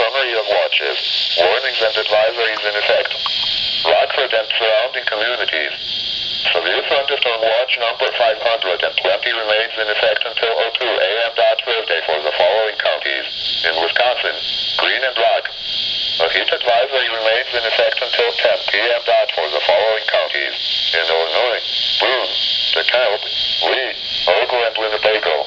summary of watches, warnings and advisories in effect. Rockford and surrounding communities. Severe thunderstorm watch number 520 remains in effect until 02 a.m. Thursday for the following counties. In Wisconsin, Green and Rock. A heat advisory remains in effect until 10 p.m. for the following counties. In Illinois, Boone, DeKalb, Lee, Ogle, and Winnebago.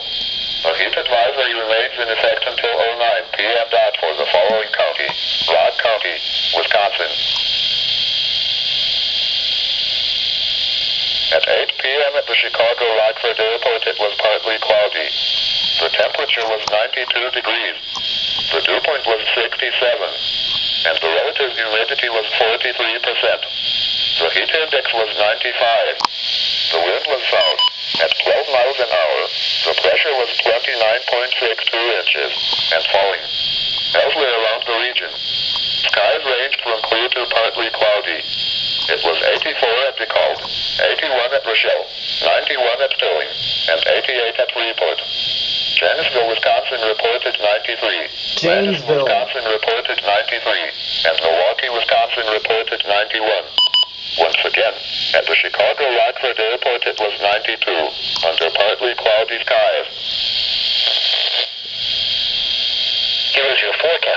A heat advisory remains in effect until 09 p.m. for the following county. Rock County, Wisconsin. At 8 p.m. at the Chicago Rockford Airport, it was partly cloudy. The temperature was 92 degrees. The dew point was 67, and the relative humidity was 43%. The heat index was 95. The wind was south at 12 miles an hour. The pressure was 29.62 inches and falling. Elsewhere around the region, skies ranged from clear to partly cloudy. It was 84 at DeKalb, 81 at Rochelle, 91 at Sterling, and 88 at Freeport. Janesville, Wisconsin reported 93. Janesville, Wisconsin reported 93. And Milwaukee, Wisconsin reported 91. Once again, at the Chicago Rockford Airport it was 92, under partly cloudy skies. Here is your forecast.